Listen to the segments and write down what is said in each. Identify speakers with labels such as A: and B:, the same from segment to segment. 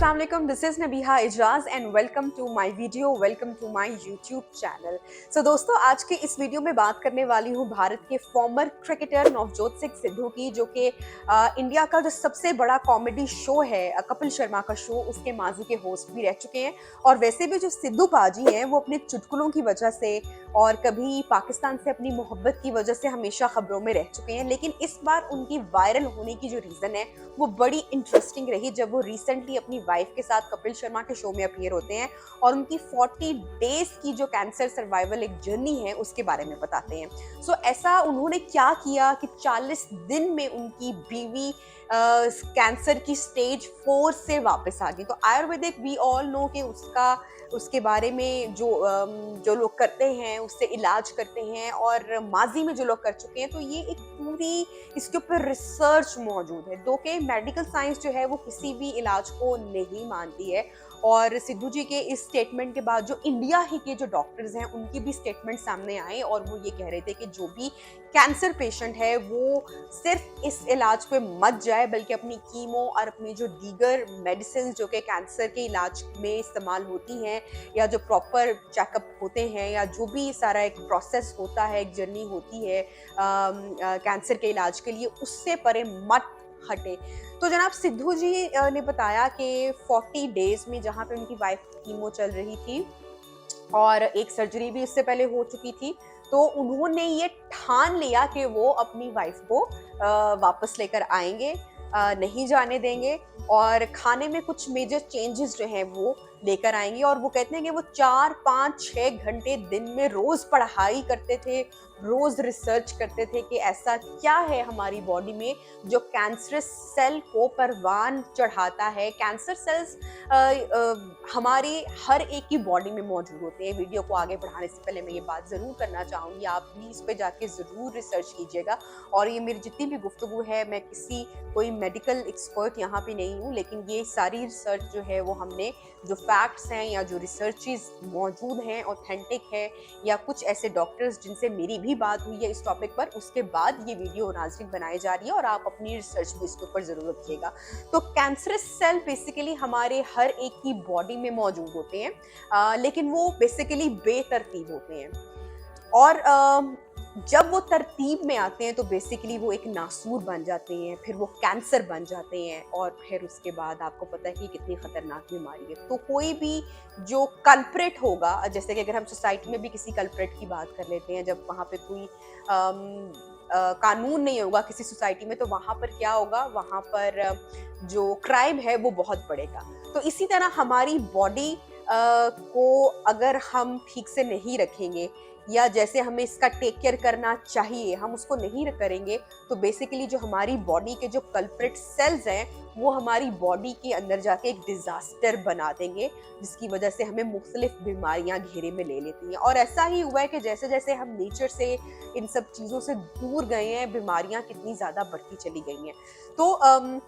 A: अस्सलाम वालेकुम, this is Nabiha Ijaz and welcome to my video, welcome to my YouTube channel. So दोस्तों, आज के इस वीडियो में बात करने वाली हूँ भारत के फॉर्मर क्रिकेटर नवजोत सिंह सिद्धू की, जो कि इंडिया का जो सबसे बड़ा कॉमेडी शो है कपिल शर्मा का शो, उसके माजी के होस्ट भी रह चुके हैं। और वैसे भी जो सिद्धू पाजी हैं वो अपने चुटकुलों की वजह से और कभी पाकिस्तान से अपनी मोहब्बत की वजह से हमेशा खबरों में रह चुके हैं, लेकिन इस बार उनकी वायरल होने की जो रीज़न है वो बड़ी इंटरेस्टिंग रही जब वो रिसेंटली अपनी वाइफ के साथ कपिल शर्मा के शो में अपीयर होते हैं और उनकी 40 डेज की जो कैंसर सर्वाइवल एक जर्नी है उसके बारे में बताते हैं। सो ऐसा उन्होंने क्या किया कि 40 दिन में उनकी बीवी कैंसर की स्टेज 4 से वापस आ गई। तो आयुर्वेदिक वी ऑल नो कि उसके बारे में जो लोग करते हैं उससे इलाज करते हैं और माजी में जो लोग कर चुके हैं, तो ये एक पूरी इसके ऊपर रिसर्च मौजूद है। दो के मेडिकल साइंस जो है वो किसी भी इलाज को नहीं मानती है। और सिद्धू जी के इस स्टेटमेंट के बाद जो इंडिया ही के जो डॉक्टर्स हैं उनकी भी स्टेटमेंट सामने आए और वो ये कह रहे थे कि जो भी कैंसर पेशेंट है वो सिर्फ इस इलाज पे मत जाए, बल्कि अपनी कीमो और अपनी जो दीगर मेडिसिन जो कि कैंसर के इलाज में इस्तेमाल होती हैं या जो प्रॉपर चेकअप होते हैं या जो भी सारा एक प्रोसेस होता है, एक जर्नी होती है कैंसर के इलाज के लिए, उससे परे मत हटे। तो जनाब सिद्धू जी ने बताया कि 40 डेज में जहाँ पे उनकी वाइफ कीमो चल रही थी और एक सर्जरी भी उससे पहले हो चुकी थी, तो उन्होंने ये ठान लिया कि वो अपनी वाइफ को वापस लेकर आएंगे, नहीं जाने देंगे और खाने में कुछ मेजर चेंजेस जो हैं वो लेकर आएंगे। और वो कहते हैं कि वो 4, 5, 6 घंटे दिन में रोज पढ़ाई करते थे, रोज रिसर्च करते थे कि ऐसा क्या है हमारी बॉडी में जो कैंसरस सेल को परवान चढ़ाता है। कैंसर सेल्स हमारी हर एक की बॉडी में मौजूद होते हैं। वीडियो को आगे बढ़ाने से पहले मैं ये बात ज़रूर करना चाहूँगी, आप भी इस पे जाके ज़रूर रिसर्च कीजिएगा। और ये मेरी जितनी भी गुफ्तगू है, मैं कोई मेडिकल एक्सपर्ट यहाँ पे नहीं हूँ, लेकिन ये सारी रिसर्च जो है वो हमने जो फैक्ट्स हैं या जो रिसर्चेस मौजूद हैं ऑथेंटिक है या कुछ ऐसे डॉक्टर्स जिनसे मेरी भी बात हुई है इस टॉपिक पर, उसके बाद ये वीडियो नाज़रीन बनाई जा रही है और आप अपनी रिसर्च भी इसके ऊपर ज़रूर रखिएगा। तो कैंसरस सेल बेसिकली हमारे हर एक की बॉडी में मौजूद होते हैं, लेकिन वो बेसिकली बेतरतीब होते हैं और जब वो तरतीब में आते हैं तो बेसिकली वो एक नासूर बन जाते हैं, फिर वो कैंसर बन जाते हैं और फिर उसके बाद आपको पता है कि कितनी खतरनाक बीमारी है। तो कोई भी जो कल्प्रेट होगा, जैसे कि अगर हम सोसाइटी में भी किसी कल्प्रेट की बात कर लेते हैं, जब वहाँ पे कोई कानून नहीं होगा किसी सोसाइटी में, तो वहाँ पर क्या होगा, वहाँ पर जो क्राइम है वो बहुत बढ़ेगा। तो इसी तरह हमारी बॉडी को अगर हम ठीक से नहीं रखेंगे या जैसे हमें इसका टेक केयर करना चाहिए हम उसको नहीं करेंगे, तो बेसिकली जो हमारी बॉडी के जो कल्प्रिट सेल्स हैं वो हमारी बॉडी के अंदर जाके एक डिजास्टर बना देंगे, जिसकी वजह से हमें मुख्तलिफ बीमारियां घेरे में ले लेती हैं। और ऐसा ही हुआ है कि जैसे जैसे हम नेचर से इन सब चीज़ों से दूर गए हैं, बीमारियां कितनी ज़्यादा बढ़ती चली गई हैं। तो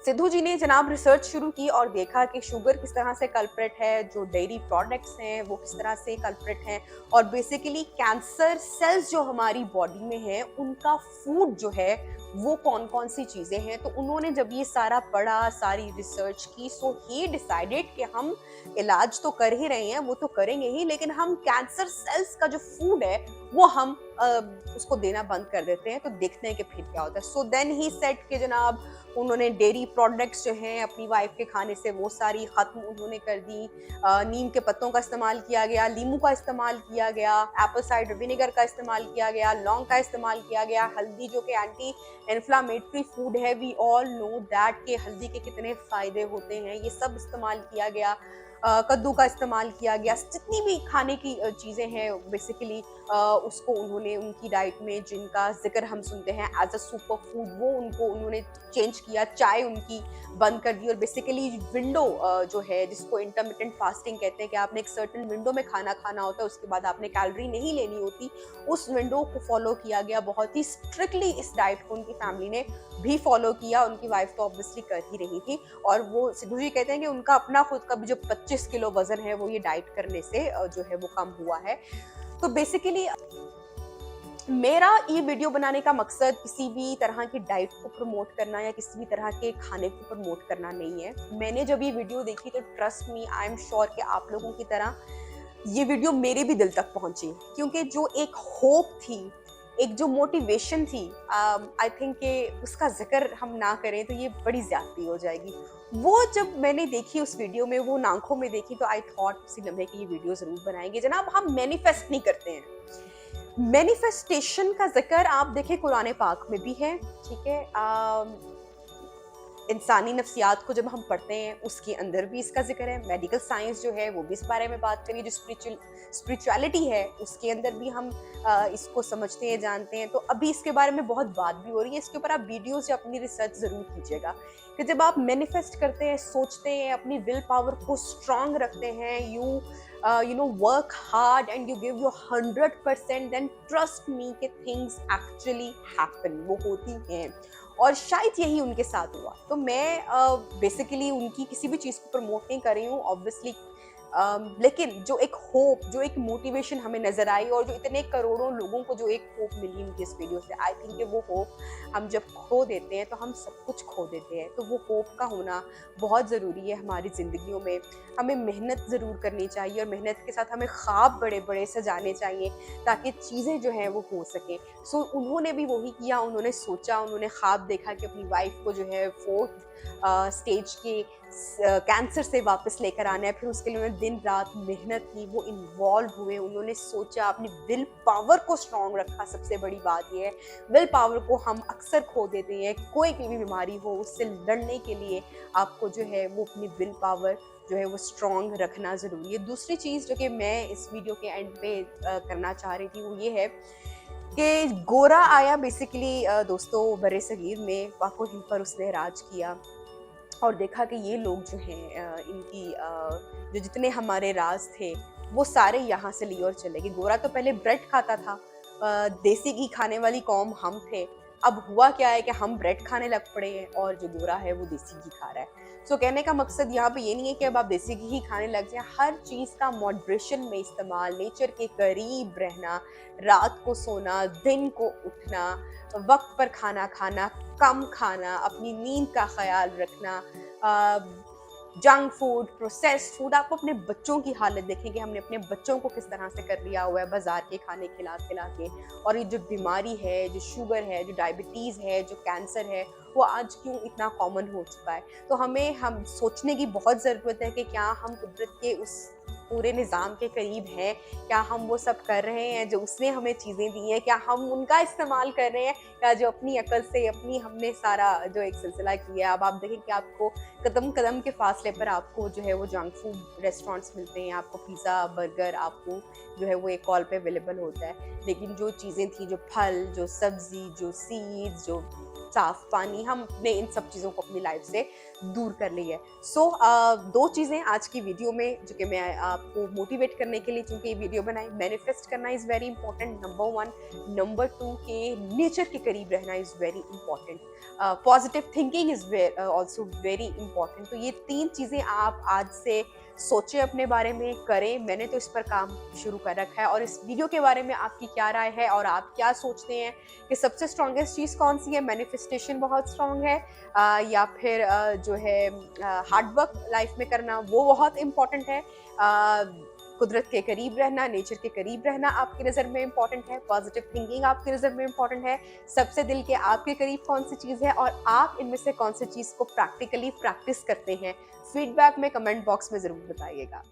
A: सिद्धू जी ने जनाब रिसर्च शुरू की और देखा कि शुगर किस तरह से कल्प्रेट है, जो डेयरी प्रोडक्ट्स हैं वो किस तरह से कल्प्रेट हैं और बेसिकली कैंसर सेल्स जो हमारी बॉडी में हैं उनका फूड जो है वो कौन कौन सी चीज़ें हैं। तो उन्होंने जब ये सारा पढ़ा, सारी रिसर्च की, सो ही डिसाइडेड कि हम इलाज तो कर ही रहे हैं, वो तो करेंगे ही, लेकिन हम कैंसर सेल्स का जो फूड है वो हम उसको देना बंद कर देते हैं, तो देखते हैं कि फिर क्या होता है। सो देन ही सेट कि जनाब उन्होंने डेयरी प्रोडक्ट्स जो हैं अपनी वाइफ के खाने से वो सारी ख़त्म उन्होंने कर दी। नीम के पत्तों का इस्तेमाल किया गया, लीमू का इस्तेमाल किया गया, एप्पल साइडर विनेगर का इस्तेमाल किया गया, लौंग का इस्तेमाल किया गया, हल्दी जो कि एंटी इन्फ्लामेटरी फूड है, वी ऑल नो दैट के हल्दी के कितने फ़ायदे होते हैं, ये सब इस्तेमाल किया गया। कद्दू का इस्तेमाल किया गया, जितनी भी खाने की चीज़ें हैं बेसिकली उसको उन्होंने उनकी डाइट में जिनका जिक्र हम सुनते हैं एज अ सुपर फूड, वो उन्होंने चेंज किया। चाय उनकी बंद कर दी और बेसिकली विंडो जो है जिसको इंटरमिटेंट फास्टिंग कहते हैं कि आपने एक सर्टेन विंडो में खाना खाना होता है, उसके बाद आपने कैलोरी नहीं लेनी होती, उस विंडो को फॉलो किया गया बहुत ही स्ट्रिक्टली। इस डाइट को उनकी फैमिली ने भी फॉलो किया, उनकी वाइफ तो ऑब्वियसली कर ही रही थी और वो सिद्धू जी कहते हैं कि उनका अपना खुद का भी जो 25 किलो वजन है वो ये डाइट करने से जो है वो कम हुआ है। तो बेसिकली मेरा ये वीडियो बनाने का मकसद किसी भी तरह की डाइट को प्रमोट करना या किसी भी तरह के खाने को प्रमोट करना नहीं है। मैंने जब ये वीडियो देखी तो trust me, I am sure कि आप लोगों की तरह ये वीडियो मेरे भी दिल तक पहुंची, क्योंकि जो एक होप थी, एक जो मोटिवेशन थी, आई थिंक कि उसका जिक्र हम ना करें तो ये बड़ी ज्यादती हो जाएगी। वो जब मैंने देखी उस वीडियो में, वो आंखों में देखी, तो आई थॉट उसी लम्हे की ये वीडियो जरूर बनाएंगे। जनाब, हम मैनिफेस्ट नहीं करते हैं, मैनिफेस्टेशन का जिक्र आप देखें कुरान पाक में भी है, ठीक है। इंसानी नफ्सियात को जब हम पढ़ते हैं उसके अंदर भी इसका जिक्र है। मेडिकल साइंस जो है वो भी इस बारे में बात करिए, जो स्पिरिचुअलिटी है उसके अंदर भी हम इसको समझते हैं, जानते हैं। तो अभी इसके बारे में बहुत बात भी हो रही है, इसके ऊपर आप वीडियोस या अपनी रिसर्च जरूर कीजिएगा कि जब आप मैनिफेस्ट करते हैं, सोचते हैं, अपनी विल पावर को स्ट्रांग रखते हैं, you know work hard and you give your 100%, then trust me कि things actually happen, वो होती हैं। और शायद यही उनके साथ हुआ। तो मैं बेसिकली उनकी किसी भी चीज़ को प्रमोट नहीं कर रही हूँ ऑब्वियसली, लेकिन जो एक होप, जो एक मोटिवेशन हमें नजर आई, और जो इतने करोड़ों लोगों को जो एक होप मिली उनकी इस वीडियो से, आई थिंक कि वो होप हम जब खो देते हैं तो हम सब कुछ खो देते हैं। तो वो होप का होना बहुत ज़रूरी है हमारी ज़िंदगियों में। हमें मेहनत ज़रूर करनी चाहिए, और मेहनत के साथ हमें ख्वाब बड़े बड़े सजाने चाहिए ताकि चीज़ें जो हैं वो हो सकें। सो उन्होंने भी वही किया, उन्होंने सोचा, उन्होंने ख्वाब देखा कि अपनी वाइफ को जो है 4th स्टेज के कैंसर से वापस लेकर आना है। फिर उसके लिए उन्होंने दिन रात मेहनत की, वो इन्वॉल्व हुए, उन्होंने सोचा, अपनी विल पावर को स्ट्रॉन्ग रखा। सबसे बड़ी बात यह है, विल पावर को हम अक्सर खो देते हैं। कोई भी बीमारी हो, उससे लड़ने के लिए आपको जो है वो अपनी विल पावर जो है वो स्ट्रॉन्ग रखना ज़रूरी है। दूसरी चीज़ जो कि मैं इस वीडियो के एंड पे करना चाह रही थी वो ये है कि गोरा आया बेसिकली दोस्तों बरे सगीर में, पाको हिंद पर उसने राज किया, और देखा कि ये लोग जो हैं इनकी जो जितने हमारे राज थे वो सारे यहाँ से लिए और चले गए। गोरा तो पहले ब्रेड खाता था, देसी घी खाने वाली कौम हम थे। अब हुआ क्या है कि हम ब्रेड खाने लग पड़े हैं और जो गोरा है वो देसी घी खा रहा है। सो कहने का मकसद यहाँ पे ये नहीं है कि अब आप देसी घी ही खाने लग जाएं। हर चीज़ का मॉडरेशन में इस्तेमाल, नेचर के करीब रहना, रात को सोना, दिन को उठना, वक्त पर खाना खाना, कम खाना, अपनी नींद का ख्याल रखना, जंक फूड, प्रोसेस्ड फूड। आप अपने बच्चों की हालत देखें कि हमने अपने बच्चों को किस तरह से कर लिया हुआ है बाजार के खाने खिला खिला के। और ये जो बीमारी है, जो शुगर है, जो डायबिटीज़ है, जो कैंसर है, वो आज क्यों इतना कॉमन हो चुका है। तो हम सोचने की बहुत ज़रूरत है कि क्या हम कुदरत के उस पूरे निज़ाम के करीब हैं, क्या हम वो सब कर रहे हैं जो उसने हमें चीज़ें दी हैं, क्या हम उनका इस्तेमाल कर रहे हैं, या जो अपनी अकल से हमने सारा जो एक सिलसिला किया है। अब आप देखें कि आपको कदम कदम के फासले पर आपको जो है वो जंक फूड रेस्टोरेंट्स मिलते हैं, आपको पिज़्ज़ा, बर्गर आपको जो है वो एक कॉल पे अवेलेबल होता है। लेकिन जो चीज़ें थी, जो फल, जो सब्ज़ी, जो सीड्स, जो साफ पानी, हमने इन सब चीज़ों को अपनी लाइफ से दूर कर ली है। सो दो चीज़ें आज की वीडियो में जो कि मैं आपको मोटिवेट करने के लिए चूंकि ये वीडियो बनाई। मैनिफेस्ट करना is very important, number 1। Number 2 के नेचर के करीब रहना is very important. Positive thinking is also very important. तो ये 3 चीज़ें आप आज से सोचें, अपने बारे में करें। मैंने तो इस पर काम शुरू कर रखा है। और इस वीडियो के बारे में आपकी क्या राय है और आप क्या सोचते हैं कि सबसे स्ट्रॉन्गेस्ट चीज़ कौन सी है? मैनिफेस्टेशन बहुत स्ट्रॉन्ग है, या फिर जो है हार्ड वर्क लाइफ में करना वो बहुत इम्पॉर्टेंट है? कुदरत के करीब रहना, नेचर के करीब रहना आपकी नज़र में इम्पॉर्टेंट है? पॉजिटिव थिंकिंग आपकी नज़र में इम्पॉर्टेंट है? सबसे दिल के आपके करीब कौन सी चीज़ है, और आप इनमें से कौन सी चीज़ को प्रैक्टिकली प्रैक्टिस करते हैं? फीडबैक में कमेंट बॉक्स में ज़रूर बताइएगा।